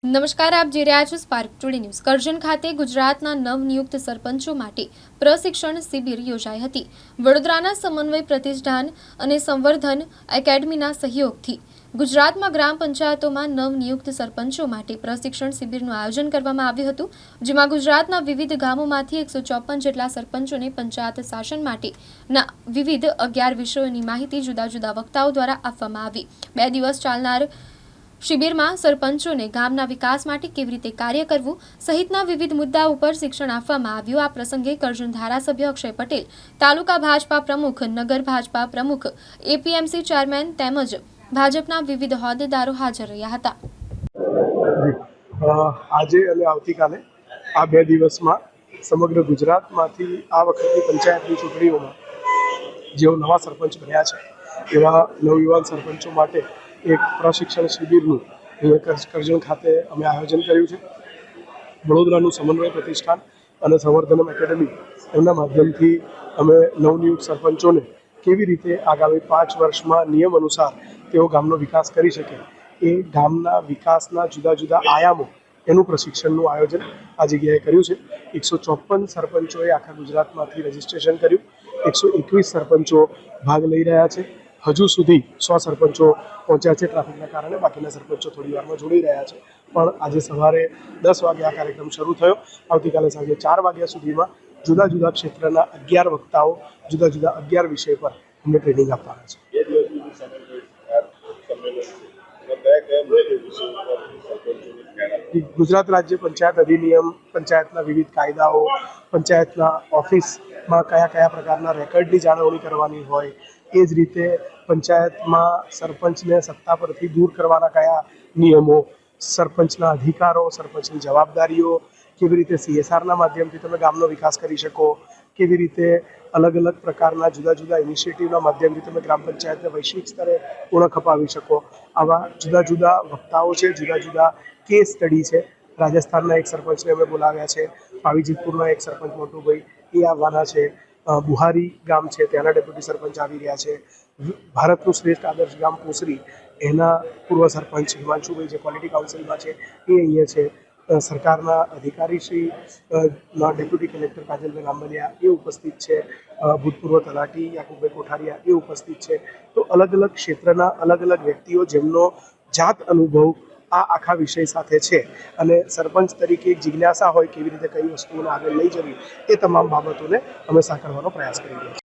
નમસ્કાર, આપ જોઈ રહ્યા છો સ્પાર્ક ટુડે ન્યૂઝ। કરજણ ખાતે ગુજરાતના નવનિયુક્ત સરપંચો માટે પ્રશિક્ષણ શિબિર યોજાઈ હતી। વડોદરાના સમન્વય પ્રતિષ્ઠાન અને સંવર્ધન એકેડમીના સહયોગથી ગુજરાતમાં ગ્રામ પંચાયતોમાં નવનિયુક્ત સરપંચો માટે પ્રશિક્ષણ શિબિરનું આયોજન કરવામાં આવ્યું હતું, જેમાં ગુજરાતના વિવિધ ગામોમાંથી 154 જેટલા સરપંચોને પંચાયત શાસન માટેના વિવિધ 11 વિષયોની માહિતી જુદા જુદા વક્તાઓ દ્વારા આપવામાં આવી। 2 દિવસ ચાલનાર શિબિરમાં સરપંચોને ગામના વિકાસ માટે કેવી રીતે કાર્ય કરવું સહિતના વિવિધ મુદ્દાઓ ઉપર શિક્ષણ આપવામાં આવ્યું। આ પ્રસંગે કરજણ ધારાસભ્ય અક્ષય પટેલ, તાલુકા ભાજપા પ્રમુખ, નગર ભાજપા પ્રમુખ, એપીએમસી ચેરમેન તેમજ ભાજપના વિવિધ હોદ્દેદારો હાજર રહ્યા હતા। આજે અને આવતીકાલે આ 2 દિવસમાં સમગ્ર ગુજરાતમાંથી આ વખતની પંચાયતની ચૂંટણીઓમાં જેઓ નવા સરપંચ બન્યા છે એવા નવયુવાન સરપંચો માટે એક પ્રશિક્ષણ શિબિરનું કરજણ ખાતે અમે આયોજન કર્યું છે। વડોદરાનું સમન્વય પ્રતિષ્ઠાન અને સંવર્ધનમ એકેડમી એમના માધ્યમથી અમે નવનિયુક્ત સરપંચોને કેવી રીતે આગામી 5 વર્ષમાં નિયમ અનુસાર તેઓ ગામનો વિકાસ કરી શકે એ ગામના વિકાસના જુદા જુદા આયામો એનું પ્રશિક્ષણનું આયોજન આ જગ્યાએ કર્યું છે। 154 સરપંચોએ આખા ગુજરાતમાંથી રજીસ્ટ્રેશન કર્યું। 121 સરપંચો ભાગ લઈ રહ્યા છે। હજુ સુધી 100 સરપંચો પહોંચ્યા છે ટ્રાફિકના કારણે, બાકીના સરપંચો થોડી વારમાં જોડાઈ રહ્યા છે। પણ આજે સવારે 10 વાગે આ કાર્યક્રમ શરૂ થયો। આવતીકાલે સાંજે 4 વાગ્યા સુધીમાં જુદા જુદા ક્ષેત્રના 11 વક્તાઓ જુદા જુદા 11 વિષય પર અમને ટ્રેનિંગ આપવાના છે। ગુજરાત રાજ્ય પંચાયત અધિનિયમ, પંચાયતના વિવિધ કાયદાઓ, પંચાયતના ઓફિસમાં કયા કયા પ્રકારના રેકર્ડની જાળવણી કરવાની હોય, એ જ રીતે પંચાયતમાં સરપંચને સત્તા પરથી દૂર કરવાના કયા નિયમો, સરપંચના અધિકારો, સરપંચની જવાબદારીઓ, કેવી રીતે CSRના માધ્યમથી તમે ગામનો વિકાસ કરી શકો, કેવી રીતે અલગ અલગ પ્રકારના જુદા જુદા ઇનિશિયેટિવના માધ્યમથી તમે ગ્રામ પંચાયતને વૈશ્વિક સ્તરે ઓળખ અપાવી શકો, આવા જુદા જુદા વક્તાઓ છે, જુદા જુદા કેસ સ્ટડી છે। રાજસ્થાનના એક સરપંચને અમે બોલાવ્યા છે, પાવીજીતપુરના એક સરપંચ મોટુભાઈ એ આવવાના છે, બુહારી ગામ છે ત્યાંના ડેપ્યુટી સરપંચ આવી રહ્યા છે, ભારતનું શ્રેષ્ઠ આદર્શ ગામ પોસરી એના પૂર્વ સરપંચ હિમાંશુભાઈ જે ક્વોલિટી કાઉન્સિલમાં છે એ અહીંયા છે, સરકારના અધિકારી શ્રી ડેપ્યુટી કલેક્ટર કાજલભાઈ રામબલિયા એ ઉપસ્થિત છે, ભૂતપૂર્વ તલાટી યાકુબભાઈ કોઠારિયા એ ઉપસ્થિત છે। તો અલગ અલગ ક્ષેત્રના અલગ અલગ વ્યક્તિઓ જેમનો જાત અનુભવ આ આખા વિષય સાથે છે અને સરપંચ તરીકે એક જિજ્ઞાસા હોય કેવી રીતે કઈ વસ્તુઓને આગળ લઈ જવી એ તમામ બાબતોને અમે સાંકળવાનો પ્રયાસ કરી રહ્યા છીએ।